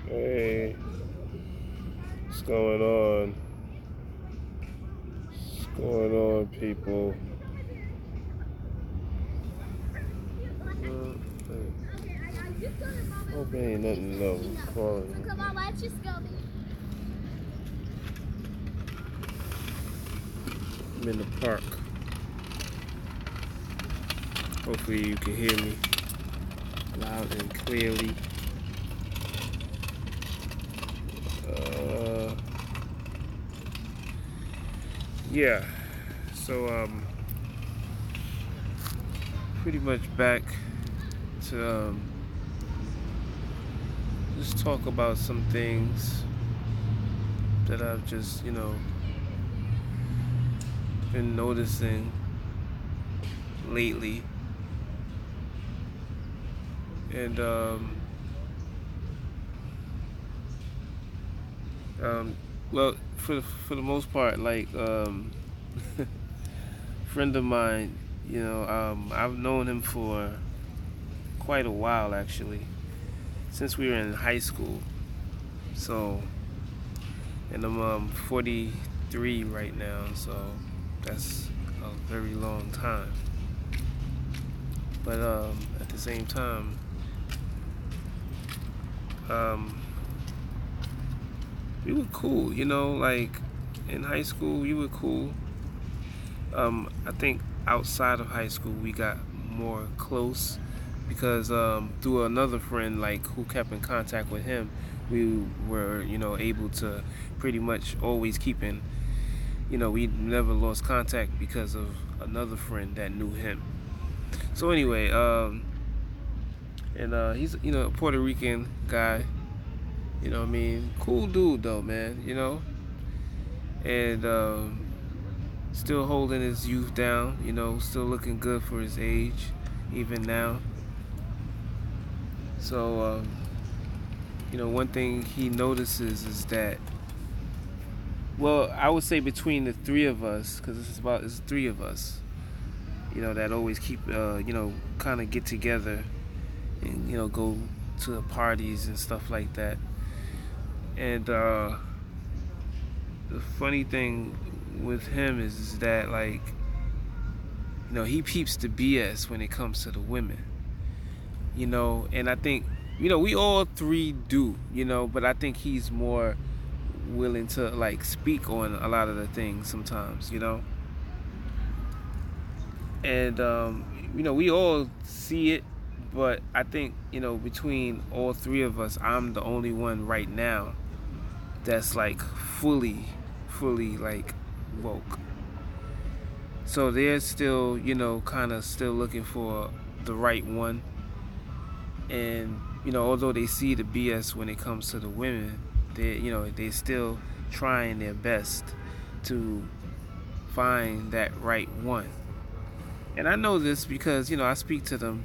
Hey, what's going on? What's going on, people? Hope ain't nothing no calling. Come on, let's just go. I'm in the park. Hopefully you can hear me loud and clearly. Yeah. So pretty much back to just talk about some things that I've just been noticing lately, and well, for the most part, like friend of mine, I've known him for quite a while actually, since we were in high school. So, and I'm 43 right now, so that's a very long time. But at the same time, we were cool, like in high school we were cool. I think outside of high school we got more close because through another friend like who kept in contact with him, we were able to pretty much always keep in. We never lost contact because of another friend that knew him. So anyway, and he's a Puerto Rican guy. What I mean, cool dude though, man. And still holding his youth down. Still looking good for his age, even now. So one thing he notices is that, well, I would say between the three of us, because it's three of us, that always keep, kind of get together and, go to parties and stuff like that. And the funny thing with him is that, like, he peeps the BS when it comes to the women, and I think, we all three do, but I think he's more willing to like speak on a lot of the things sometimes, and we all see it, but I think between all three of us, I'm the only one right now that's like fully like woke. So they're still kind of still looking for the right one, and although they see the BS when it comes to the women, they're still trying their best to find that right one. And I know this because I speak to them,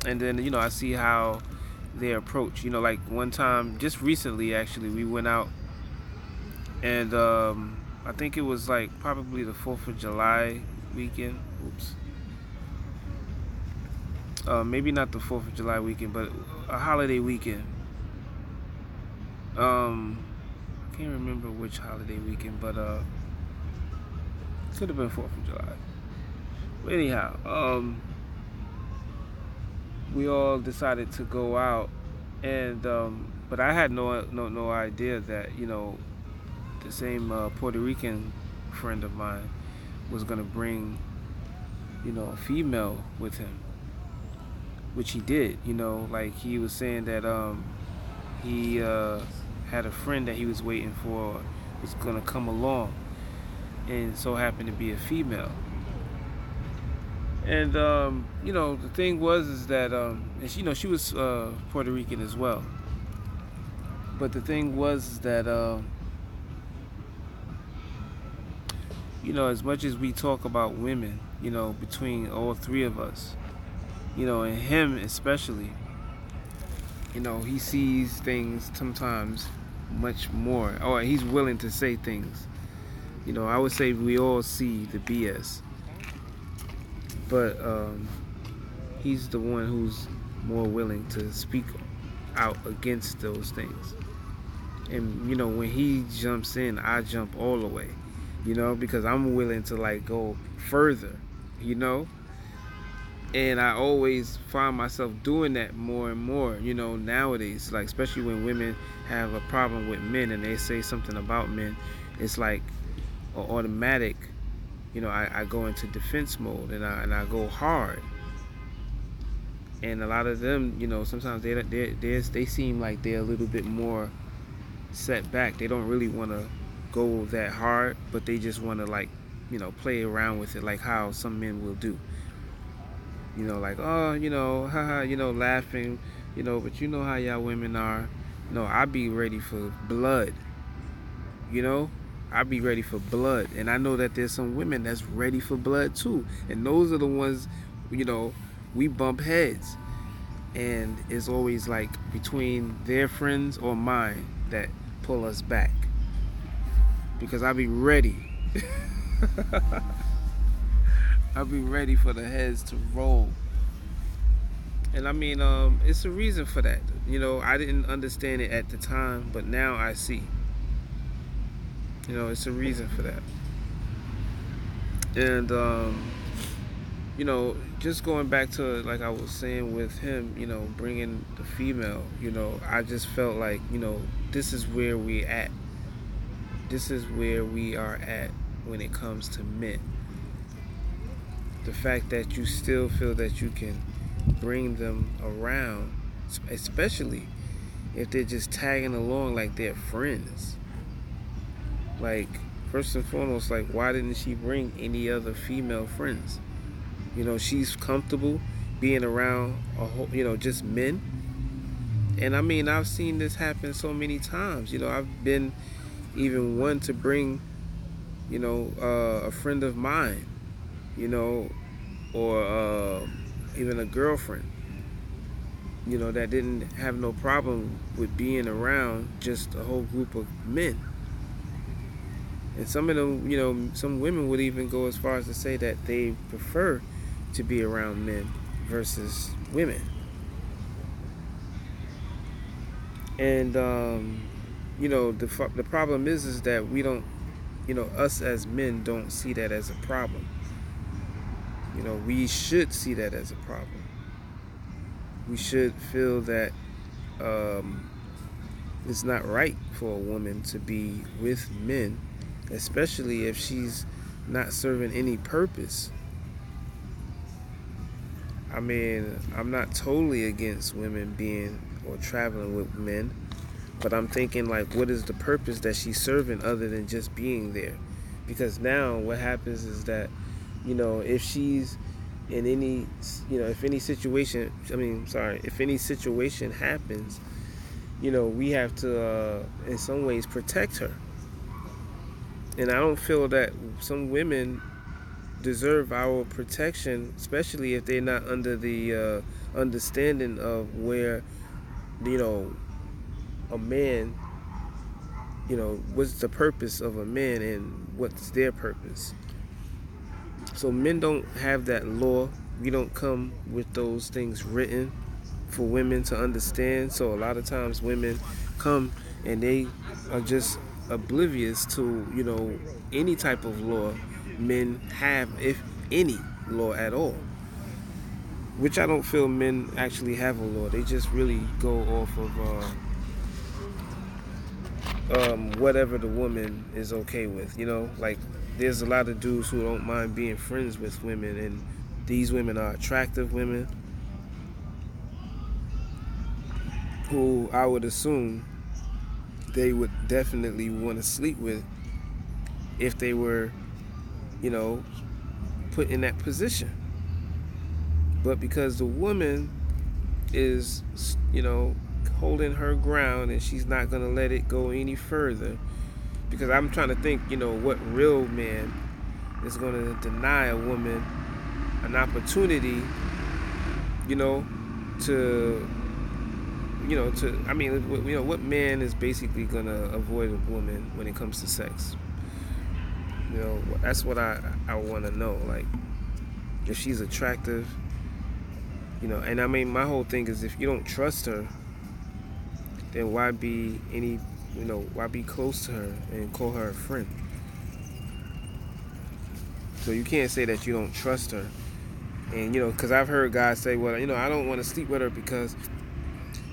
and then I see how they approach. Like one time, just recently, actually, we went out, and I think it was like probably the 4th of July weekend. Oops. Maybe not the 4th of July weekend, but a holiday weekend. I can't remember which holiday weekend, but could have been 4th of July. But anyhow, we all decided to go out, and but I had no idea that the same Puerto Rican friend of mine was gonna bring a female with him, which he did. Like he was saying that he had a friend that he was waiting for was gonna come along, and so happened to be a female. And the thing was is that and she was Puerto Rican as well. But the thing was is that as much as we talk about women, between all three of us, and him especially, he sees things sometimes much more, or he's willing to say things. I would say we all see the BS, but he's the one who's more willing to speak out against those things. And when he jumps in, I jump all the way, because I'm willing to like go further, you know. And I always find myself doing that more and more, nowadays. Like especially when women have a problem with men and they say something about men, it's like automatic. I go into defense mode and I go hard. And a lot of them, sometimes they seem like they're a little bit more set back. They don't really want to go that hard, but they just want to like, play around with it, like how some men will do. Like, oh, haha, laughing, but you know how y'all women are. No, I be ready for blood, I be ready for blood. And I know that there's some women that's ready for blood too. And those are the ones, we bump heads. And it's always like between their friends or mine that pull us back. Because I be ready. I'll be ready for the heads to roll. And I mean, it's a reason for that. I didn't understand it at the time, but now I see. It's a reason for that. And, just going back to, like I was saying with him, bringing the female, I just felt like, this is where we at. This is where we are at when it comes to men. The fact that you still feel that you can bring them around, especially if they're just tagging along like they're friends. Like, first and foremost, like, why didn't she bring any other female friends? She's comfortable being around just men. And I mean, I've seen this happen so many times. I've been even one to bring, a friend of mine, or even a girlfriend, that didn't have no problem with being around just a whole group of men. And some of them, some women would even go as far as to say that they prefer to be around men versus women. And the problem is that we don't, us as men don't see that as a problem. We should see that as a problem. We should feel that it's not right for a woman to be with men, especially if she's not serving any purpose. I mean, I'm not totally against women being or traveling with men, but I'm thinking like, what is the purpose that she's serving other than just being there? Because now what happens is that, if she's in any, if any situation happens, we have to, in some ways, protect her. And I don't feel that some women deserve our protection, especially if they're not under the understanding of where, a man, what's the purpose of a man and what's their purpose. So men don't have that law. We don't come with those things written for women to understand. So a lot of times women come and they are just oblivious to, any type of law men have, if any law at all. Which I don't feel men actually have a law. They just really go off of whatever the woman is okay with. Like there's a lot of dudes who don't mind being friends with women, and these women are attractive women who I would assume they would definitely want to sleep with if they were, put in that position. But because the woman is, holding her ground and she's not going to let it go any further, because I'm trying to think, what real man is going to deny a woman an opportunity, what man is basically going to avoid a woman when it comes to sex? That's what I want to know. Like, if she's attractive, And I mean, my whole thing is if you don't trust her, then why be close to her and call her a friend? So you can't say that you don't trust her. And, because I've heard guys say, well, I don't want to sleep with her because,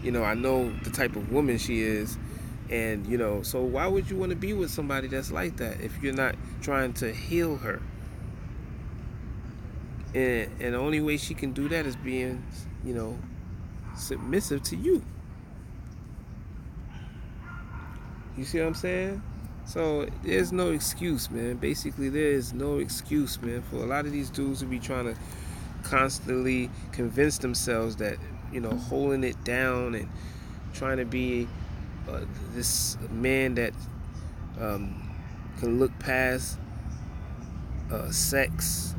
I know the type of woman she is. And, so why would you want to be with somebody that's like that if you're not trying to heal her? And the only way she can do that is being, submissive to you. You see what I'm saying? So there's no excuse, man. Basically, there is no excuse, man, for a lot of these dudes to be trying to constantly convince themselves that, holding it down and trying to be this man that can look past sex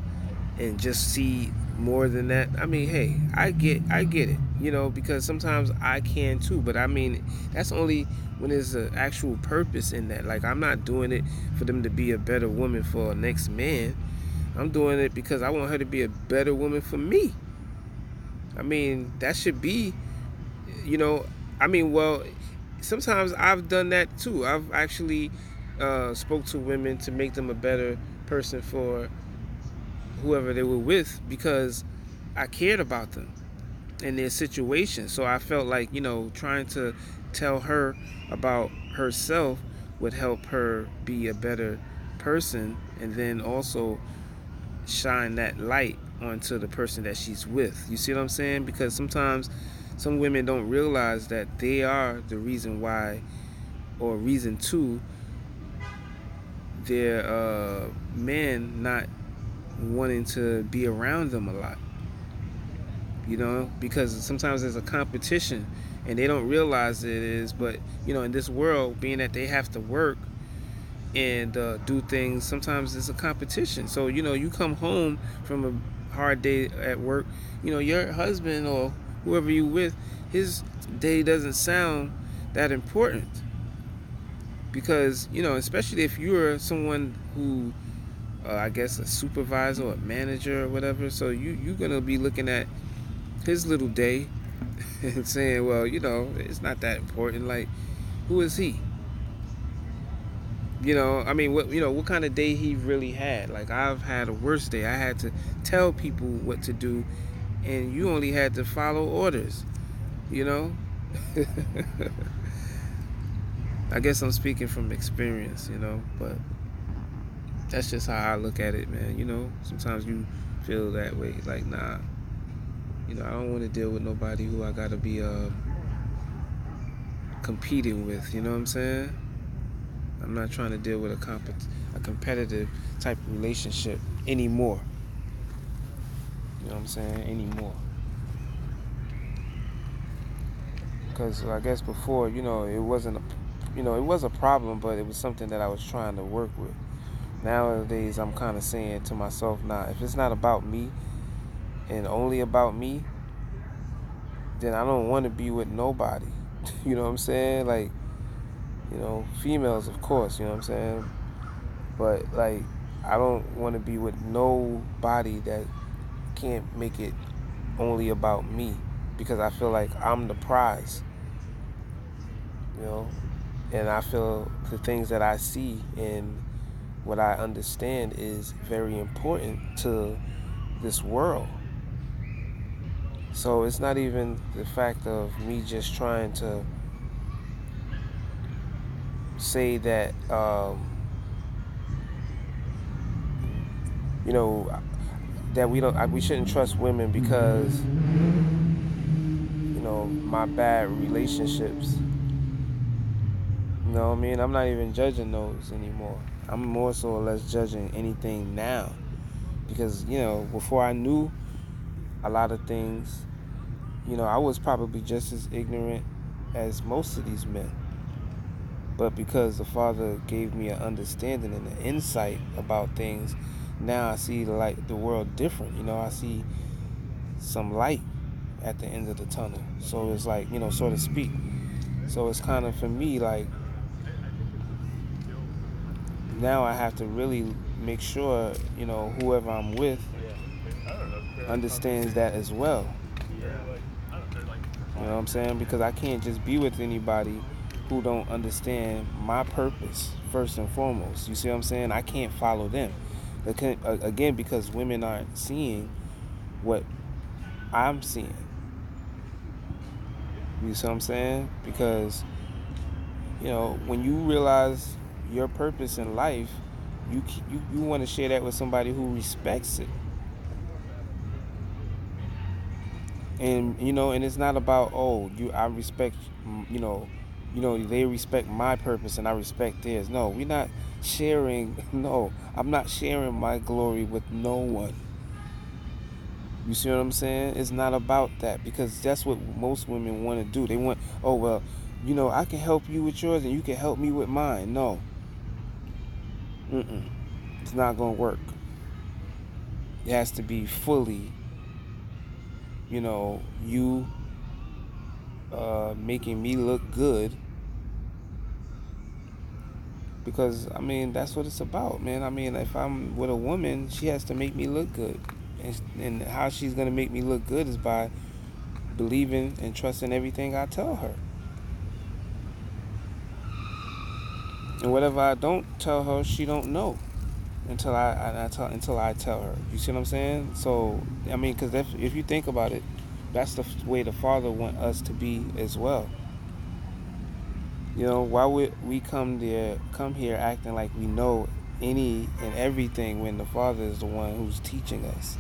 and just see more than that. I mean, hey, I get it, because sometimes I can too, but I mean, that's only when there's an actual purpose in that. Like, I'm not doing it for them to be a better woman for a next man. I'm doing it because I want her to be a better woman for me. I mean, that should be, well, sometimes I've done that too. I've actually spoke to women to make them a better person for whoever they were with because I cared about them and their situation. So I felt like, trying to tell her about herself would help her be a better person, and then also shine that light onto the person that she's with. You see what I'm saying? Because sometimes some women don't realize that they are the reason why, or reason to, their men not wanting to be around them a lot. Because sometimes there's a competition and they don't realize it is. But, in this world, being that they have to work and do things, sometimes it's a competition. So, you come home from a hard day at work, your husband or whoever you with, his day doesn't sound that important. Because, especially if you're someone who, I guess, a supervisor or a manager or whatever, so you're going to be looking at his little day and saying, well, it's not that important. Like, who is he? What kind of day he really had. Like, I've had a worse day. I had to tell people what to do, and you only had to follow orders. I guess I'm speaking from experience, but that's just how I look at it, man. Sometimes you feel that way, like, nah, I don't want to deal with nobody who I gotta be competing with. You know what I'm saying? I'm not trying to deal with a competitive type of relationship anymore. You know what I'm saying? Anymore. Because I guess before, it wasn't it was a problem, but it was something that I was trying to work with. Nowadays, I'm kind of saying to myself, nah, if it's not about me and only about me, then I don't want to be with nobody. You know what I'm saying? Like, females, of course, you know what I'm saying? But, like, I don't want to be with nobody that can't make it only about me, because I feel like I'm the prize, and I feel the things that I see and what I understand is very important to this world. So it's not even the fact of me just trying to say that, that we shouldn't trust women because, my bad relationships. You know what I mean? I'm not even judging those anymore. I'm more so or less judging anything now. Because, before I knew a lot of things, I was probably just as ignorant as most of these men. But because the Father gave me an understanding and an insight about things, now I see the world different. I see some light at the end of the tunnel. So it's like, so to speak. So it's kind of, for me, like, now I have to really make sure, whoever I'm with understands that as well. You know what I'm saying? Because I can't just be with anybody who don't understand my purpose first and foremost. You see what I'm saying? I can't follow them. Again, because women aren't seeing what I'm seeing. You see what I'm saying? Because, when you realize your purpose in life, you want to share that with somebody who respects it. And it's not about, oh, I respect, they respect my purpose and I respect theirs. No, we're not sharing. No, I'm not sharing my glory with no one. You see what I'm saying? It's not about that, because that's what most women want to do. They want, oh, well, I can help you with yours and you can help me with mine. No. It's not going to work. It has to be fully, you making me look good, because that's what it's about, man. If I'm with a woman, she has to make me look good, and how she's going to make me look good is by believing and trusting everything I tell her. And whatever I don't tell her, she don't know until I tell her. You see what I'm saying? So because if you think about it, that's the way the Father want us to be as well. Why would we come here acting like we know any and everything when the Father is the one who's teaching us?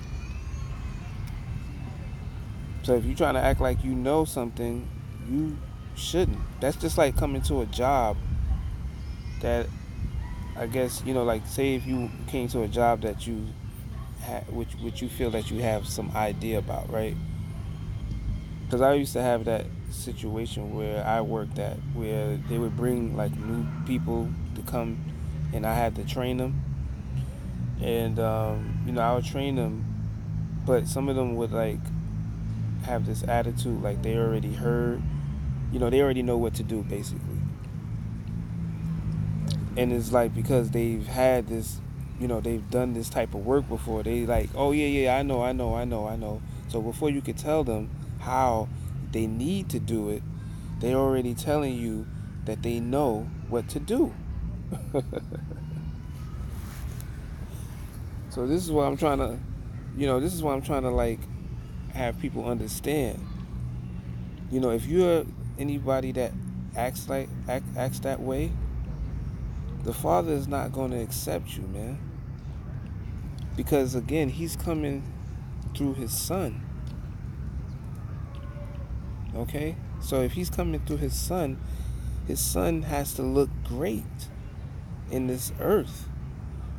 So if you're trying to act like you know something, you shouldn't. That's just like coming to a job that, I guess, like, say if you came to a job that you which you feel that you have some idea about, right? Because I used to have that situation where I worked at, where they would bring like new people to come, and I had to train them. And I would train them, but some of them would like have this attitude, like they already heard, they already know what to do basically. And it's like, because they've had this, they've done this type of work before, they like, oh yeah, I know. So before you could tell them how they need to do it, they're already telling you that they know what to do. So this is what I'm trying to like have people understand. If you're anybody that acts that way, the Father is not going to accept you, man. Because again, He's coming through His Son. Okay? So if He's coming through His Son has to look great in this earth.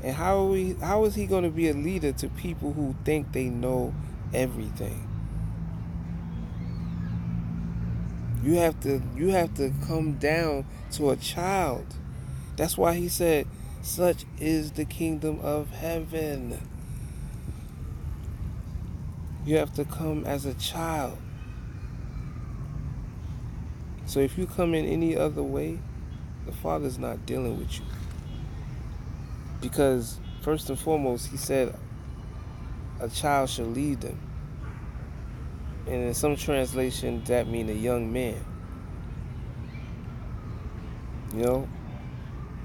And how is He going to be a leader to people who think they know everything? You have to come down to a child. That's why He said, such is the kingdom of heaven. You have to come as a child. So if you come in any other way, the Father's not dealing with you. Because first and foremost, He said a child shall lead them. And in some translations, that means a young man.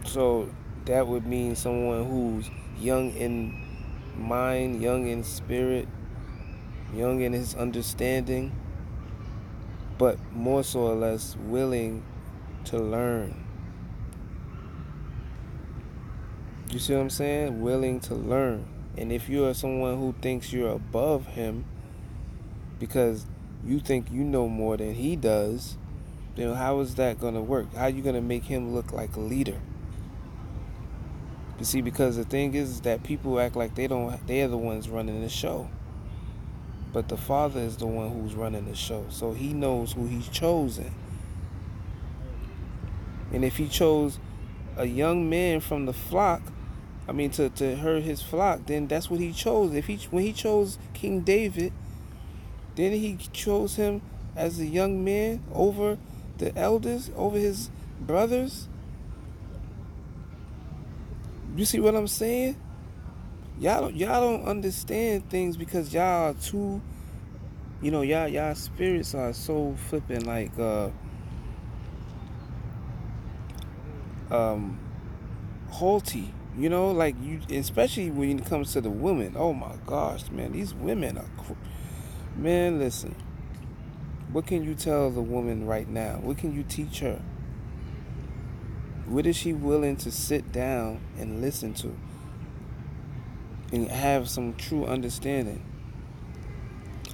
So that would mean someone who's young in mind, young in spirit, young in his understanding, but more so or less willing to learn. You see what I'm saying? Willing to learn. And if you are someone who thinks you're above him because you think you know more than he does, then how is that going to work? How are you going to make him look like a leader? You see, because the thing is that people act like they're the ones running the show. But the Father is the one who's running the show. So He knows who He's chosen. And if He chose a young man from the flock, to herd His flock, then that's what He chose. When He chose King David, then He chose him as a young man over the elders, over his brothers. You see what I'm saying? Y'all don't understand things because y'all are too y'all spirits are so flipping like um haughty. Like you, especially when it comes to the women. Oh my gosh, man, these women are, man. Listen, what can you tell the woman right now? What can you teach her? What is she willing to sit down and listen to and have some true understanding?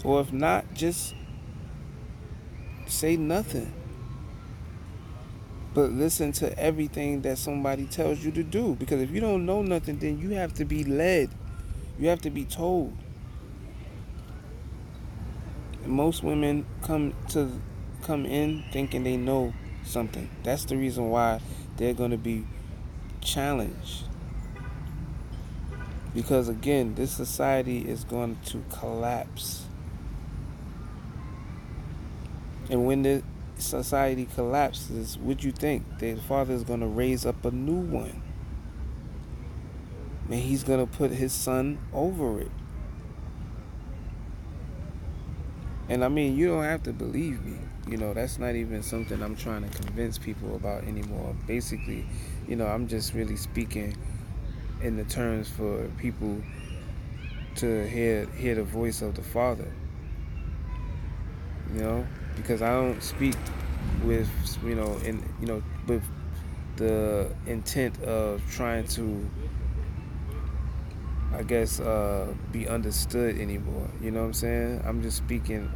Or if not, just say nothing. But listen to everything that somebody tells you to do. Because if you don't know nothing, then you have to be led. You have to be told. And most women come in thinking they know something. That's the reason why they're going to be challenged. Because again, this society is going to collapse. And when the society collapses, what you think? The Father is going to raise up a new one. And he's going to put his son over it. And I mean, you don't have to believe me. That's not even something I'm trying to convince people about anymore. Basically, I'm just really speaking in the terms for people to hear the voice of the Father. Because I don't speak with with the intent of trying to, I guess, be understood anymore. You know what I'm saying? I'm just speaking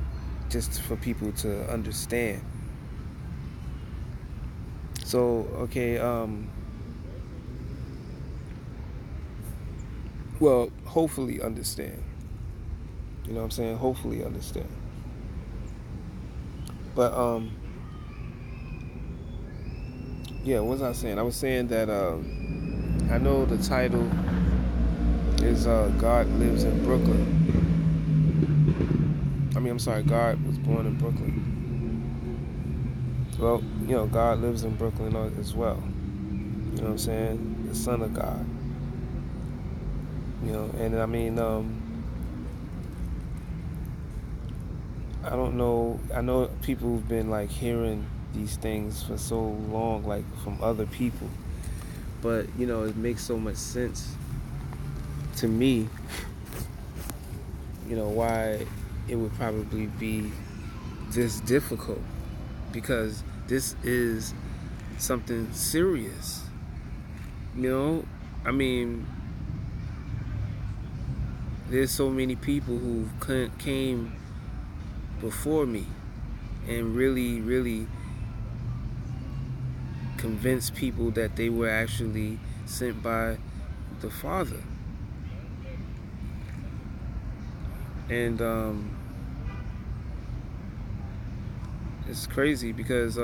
just for people to understand. So, okay, well, hopefully understand. You know what I'm saying? Hopefully understand. But, yeah, what was I saying? I was saying that I know the title is God Lives in Brooklyn. I'm sorry, God was born in Brooklyn. Well, God lives in Brooklyn as well. You know what I'm saying? The Son of God. And I mean, I don't know. I know people have been like hearing these things for so long, like from other people. But, it makes so much sense to me, why it would probably be this difficult. Because this is something serious. I mean, there's so many people who came before me and really, really convinced people that they were actually sent by the Father. And it's crazy because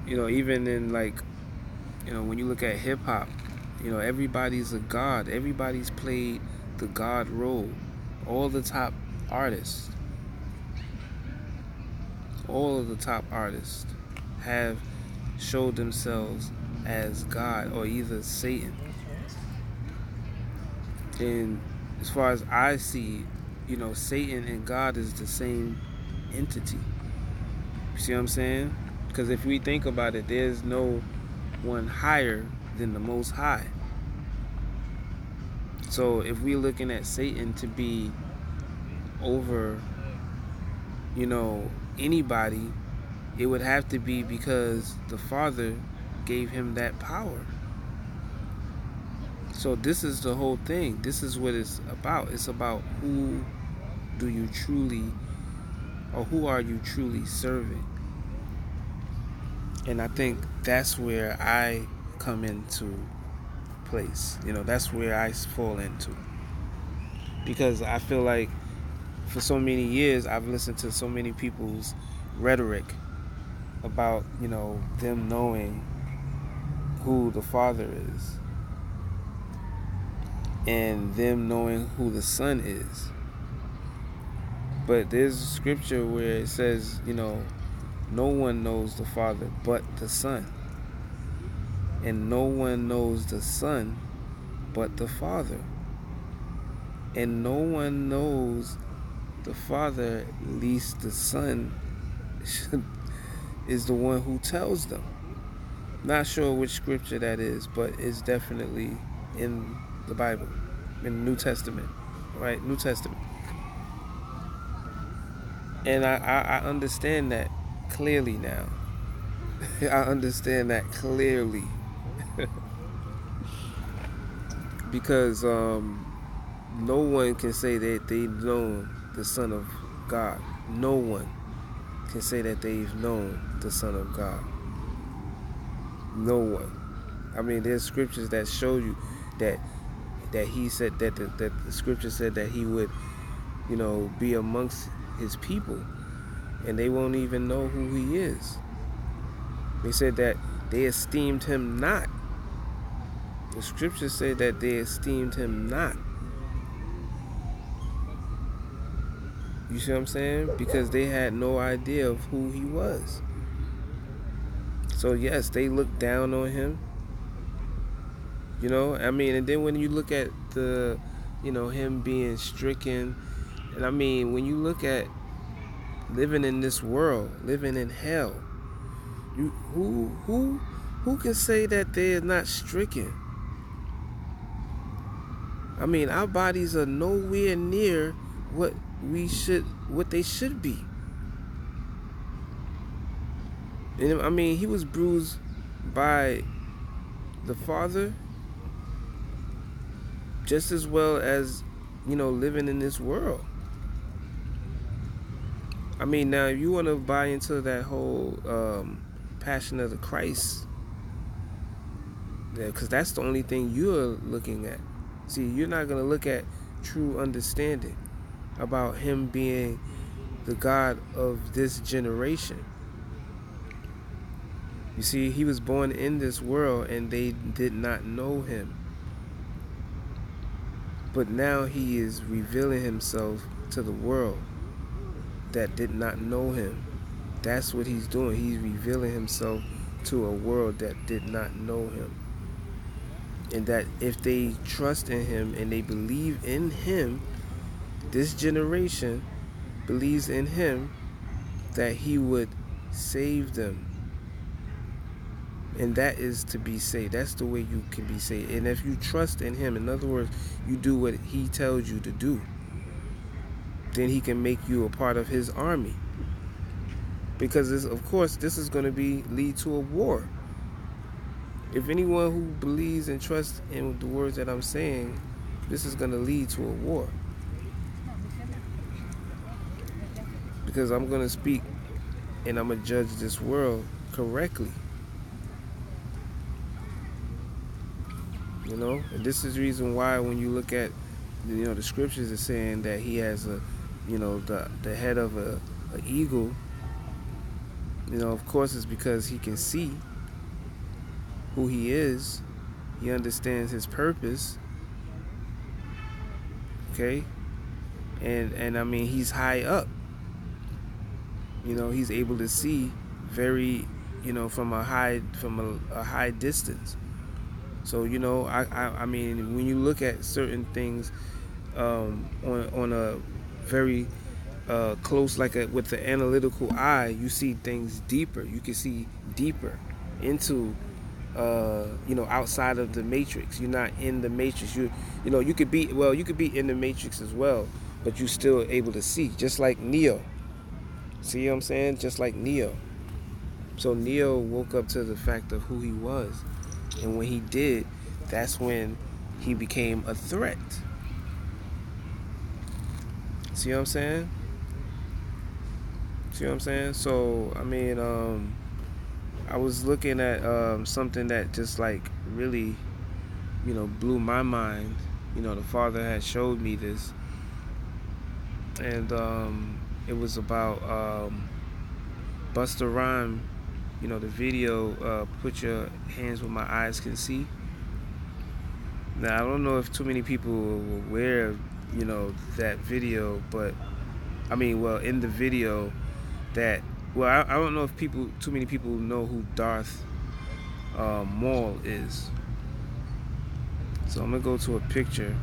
even in like when you look at hip hop, everybody's a god. Everybody's played the god role. All the top artists, all of the top artists have showed themselves as God or either Satan. And as far as I see, Satan and God is the same entity. You see what I'm saying? Because if we think about it, there's no one higher than the Most High. So if we're looking at Satan to be over, anybody, it would have to be because the Father gave him that power. So this is the whole thing. This is what it's about. It's about who do you truly, or who are you truly serving? And I think that's where I come into place. That's where I fall into. Because I feel like for so many years I've listened to so many people's rhetoric about, them knowing who the Father is and them knowing who the Son is. But there's a scripture where it says, no one knows the Father but the Son. And no one knows the Son but the Father. and no one knows the Father, least the Son is the one who tells them. Not sure which scripture that is, but it's definitely in the Bible, in the New Testament, right? New Testament. And I understand that clearly now. I understand that clearly. Because no one can say that they've known the Son of God. No one can say that they've known the Son of God. No one. I mean, there's scriptures that show you that he said that the scripture said that he would, be amongst his people, and they won't even know who he is. They said that they esteemed him not. The scriptures say that they esteemed him not. You see what I'm saying? Because they had no idea of who he was. So yes, they looked down on him. I mean, and then when you look at the, him being stricken, and I mean, when you look at living in this world, living in hell, who can say that they're not stricken? I mean, our bodies are nowhere near what they should be. And I mean, he was bruised by the Father just as well as, living in this world. I mean, now if you want to buy into that whole Passion of the Christ, because that's the only thing you're looking at. See, you're not going to look at true understanding about him being the God of this generation. You see, he was born in this world and they did not know him. But now he is revealing himself to the world that did not know him. That's what he's doing. He's revealing himself to a world that did not know him. And that if they trust in him and they believe in him, this generation believes in him, that he would save them. And that is to be saved. That's the way you can be saved. And if you trust in him, in other words, you do what he tells you to do, then he can make you a part of his army. Because of course, this is going to lead to a war. If anyone who believes and trusts in the words that I'm saying, this is going to lead to a war. Because I'm going to speak and I'm going to judge this world correctly. And this is the reason why when you look at, the scriptures are saying that he has the head of an eagle. Of course it's because he can see who he is. He understands his purpose. Okay? And I mean, he's high up. He's able to see very, from a high distance. So, I mean, when you look at certain things on a very close, with the analytical eye, you see things deeper. You can see deeper into, outside of the matrix. You're not in the matrix. You could be in the matrix as well, but you're still able to see, just like Neo. See what I'm saying? Just like Neo. So Neo woke up to the fact of who he was. And when he did, that's when he became a threat. See what I'm saying? So, I mean, I was looking at something that just really, blew my mind. The Father had showed me this. And it was about Busta Rhymes. The video, Put Your Hands Where My Eyes Can See. Now, I don't know if too many people were aware of, that video, but, I mean, in the video I don't know if too many people know who Darth Maul is. So I'm going to go to a picture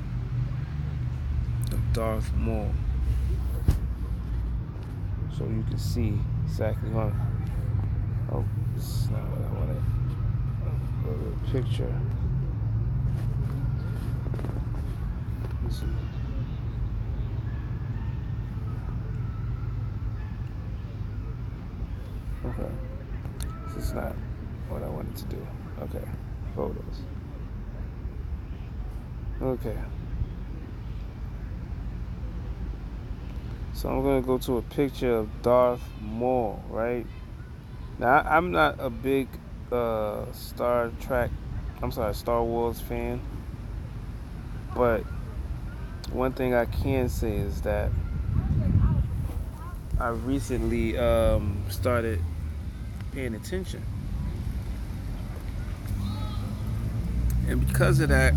Darth Maul. So you can see exactly on. Oh, this is not what I wanted. Go to the picture. Let's see. Okay. This is not what I wanted to do. Okay. Photos. Okay. So I'm gonna go to a picture of Darth Maul, right? Now I'm not a big Star Wars fan, but one thing I can say is that I recently started paying attention, and because of that,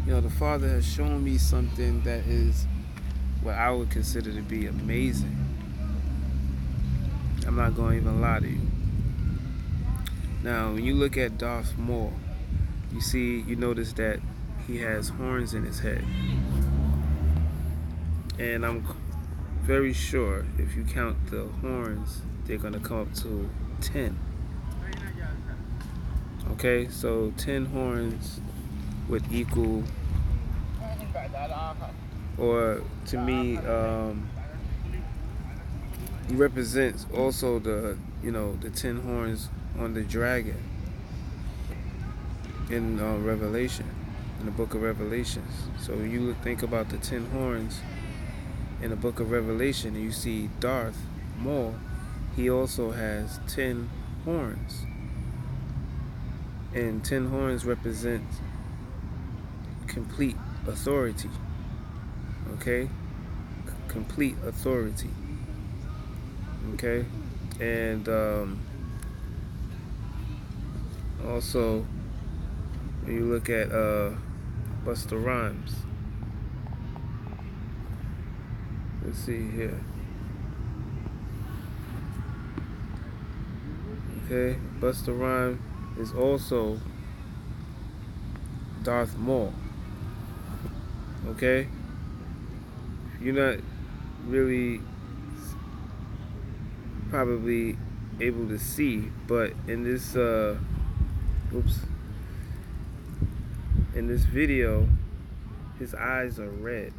the Father has shown me something that is what I would consider to be amazing. I'm not going to even lie to you. Now, when you look at Darth Maul, you notice that he has horns in his head. And I'm very sure if you count the horns, they're going to come up to 10. Okay, so 10 horns would equal, or to me, he represents also the 10 horns on the dragon in Revelation, in the book of Revelations. So you think about the 10 horns in the book of Revelation, and you see Darth Maul, he also has 10 horns. And 10 horns represent complete authority. Okay? Complete authority. Okay? And also, when you look at Busta Rhymes, let's see here. Okay, Busta Rhymes is also Darth Maul. Okay? You're not really probably able to see, but in this in this video, his eyes are red.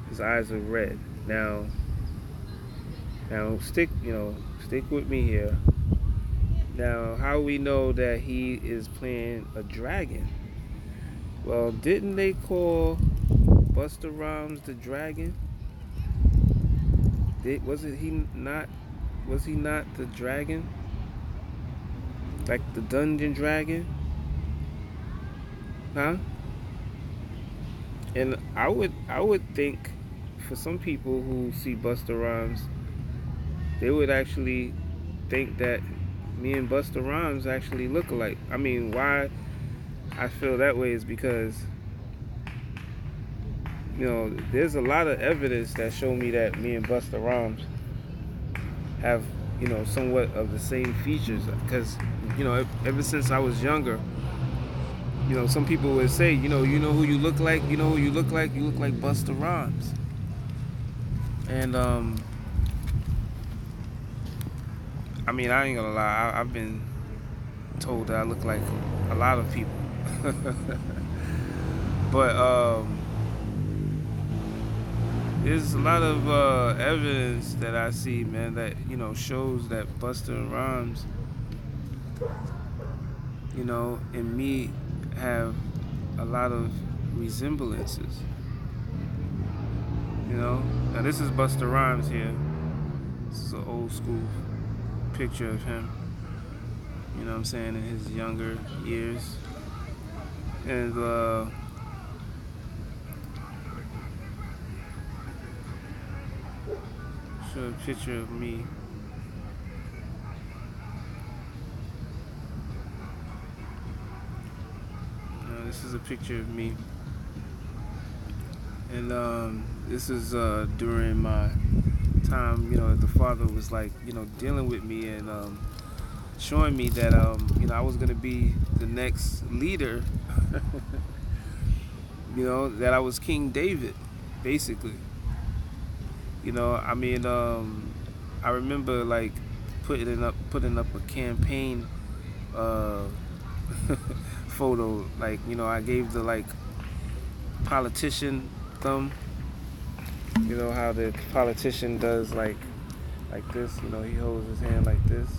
His eyes are red. Now stick with me here. Now, how we know that he is playing a dragon? Well, didn't they call Busta Rhymes the dragon? Was he not the dragon? Like the Dungeon Dragon? Huh? And I would think for some people who see Busta Rhymes, they would actually think that me and Busta Rhymes actually look alike. I mean, why I feel that way is because there's a lot of evidence that show me that me and Busta Rhymes have somewhat of the same features. Because ever since I was younger, some people would say, you know who you look like, you look like Busta Rhymes. And I mean, I ain't gonna lie, I've been told that I look like a lot of people. But there's a lot of evidence that I see, man, that shows that Busta Rhymes and me have a lot of resemblances. Now this is Busta Rhymes here. This is an old school picture of him, you know what I'm saying, in his younger years. And show a picture of me. This is a picture of me. And this is during my time, the Father was like, dealing with me and showing me that I was gonna be the next leader that I was King David, basically. I mean, I remember like putting up a campaign uh, photo. Like, I gave the like politician thumb. You know how the politician does like this. He holds his hand like this,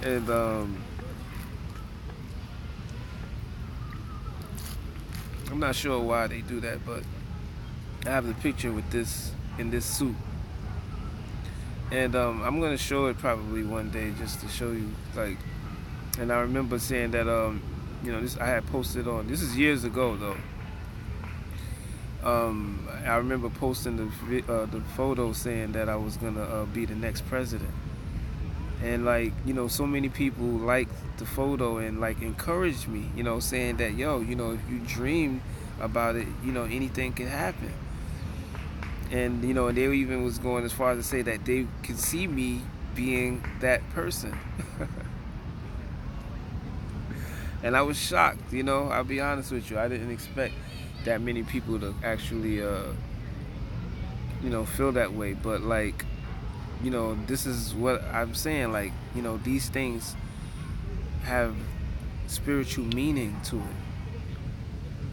and I'm not sure why they do that, but I have the picture with this in this suit, and I'm gonna show it probably one day just to show you like. And I remember saying that this I had posted on. This is years ago though. I remember posting the photo saying that I was gonna be the next president, and like so many people liked the photo and like encouraged me, saying that if you dream about it, anything can happen. And they even was going as far as to say that they could see me being that person. And I was shocked. I'll be honest with you, I didn't expect that many people to actually feel that way. But like, this is what I'm saying. Like, these things have spiritual meaning to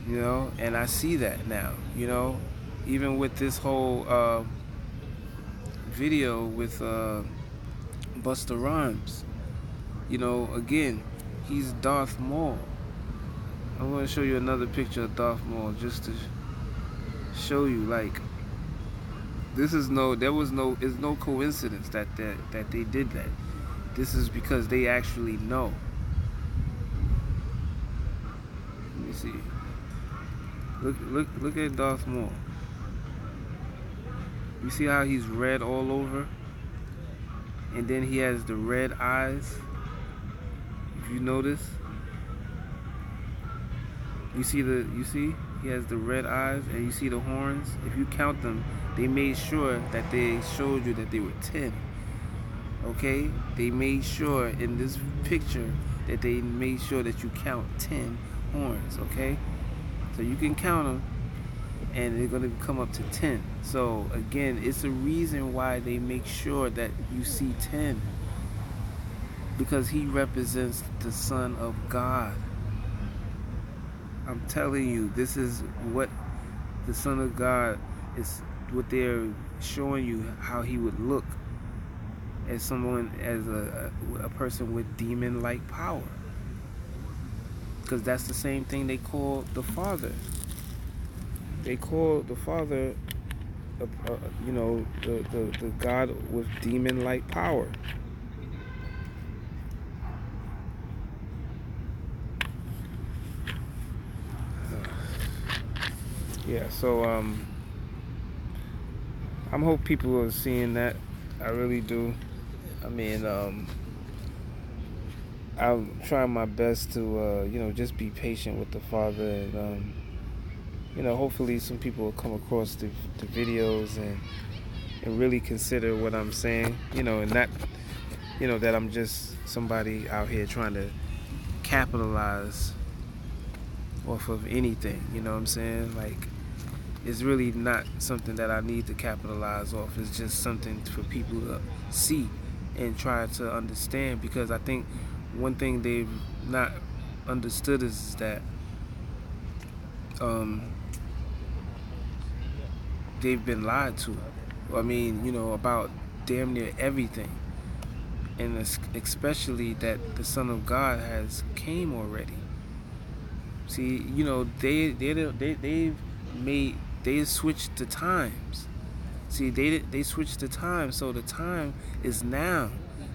it. And I see that now. Even with this whole video with Busta Rhymes. Again, he's Darth Maul. I'm going to show you another picture of Darth Maul just to show you, like, it's no coincidence that they did that. This is because they actually know. Let me see. Look at Darth Maul. You see how he's red all over? And then he has the red eyes. If you notice. You see he has the red eyes, and you see the horns. If you count them, they made sure that they showed you that they were 10. Okay? They made sure in this picture that they made sure that you count 10 horns, okay? So you can count them, and they're going to come up to 10. So again, it's a reason why they make sure that you see 10, because he represents the Son of God. I'm telling you, this is what the Son of God is, what they're showing you, how he would look as a person with demon-like power. Because that's the same thing they call the Father. They call the Father, the God with demon-like power. Yeah, so I hope people are seeing that. I really do. I mean, I'm trying my best to, just be patient with the Father, and hopefully some people will come across the videos and really consider what I'm saying, and not, that I'm just somebody out here trying to capitalize off of anything. You know what I'm saying? Like, it's really not something that I need to capitalize off. It's just something for people to see and try to understand, because I think one thing they've not understood is that they've been lied to. I mean, about damn near everything, and especially that the Son of God has came already. See, they've switched the times. See, they switched the time, so the time is now.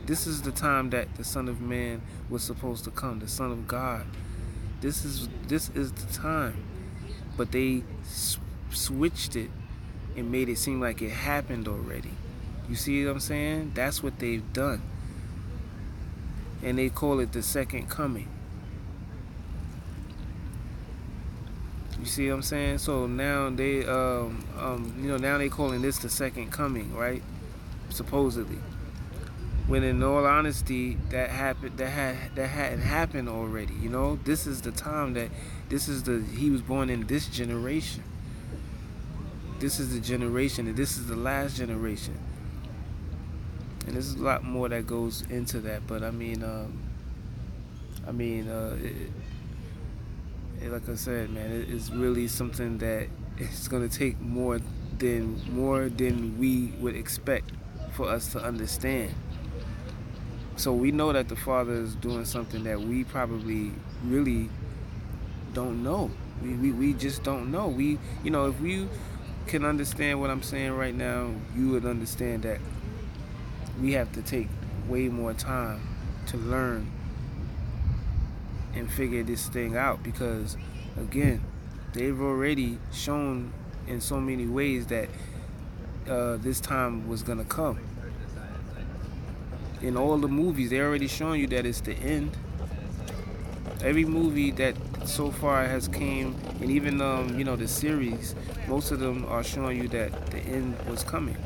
This is the time that the Son of Man was supposed to come, the Son of God. This is the time, but they switched it and made it seem like it happened already. You see what I'm saying? That's what they've done, and they call it the second coming. You see what I'm saying? So now they, now they calling this the second coming, right? Supposedly. when in all honesty that happened, that hadn't happened already. You know, this is the time that he was born in this generation. This is the generation, and this is the last generation. And there's a lot more that goes into that, but like I said, man, it's really something that it's gonna take more than we would expect for us to understand. So we know that the Father is doing something that we probably really don't know. We just don't know. If you can understand what I'm saying right now, you would understand that we have to take way more time to learn and figure this thing out, because again, they've already shown in so many ways that this time was gonna come. In all the movies, they already shown you that it's the end. Every movie that so far has came, and even the series, most of them are showing you that the end was coming.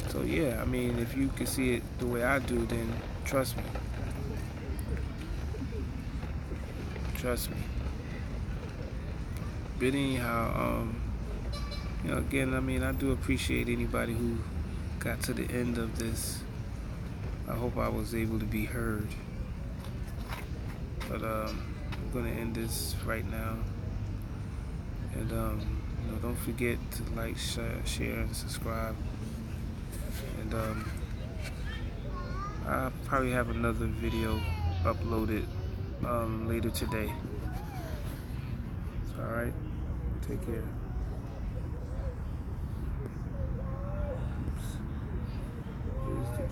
So yeah, I mean, if you can see it the way I do, then trust me. Trust me. But anyhow, again, I mean, I do appreciate anybody who got to the end of this. I hope I was able to be heard. But I'm gonna end this right now. And don't forget to like, share, and subscribe. And I'll probably have another video uploaded later today. All right. Take care. Oops. Here's the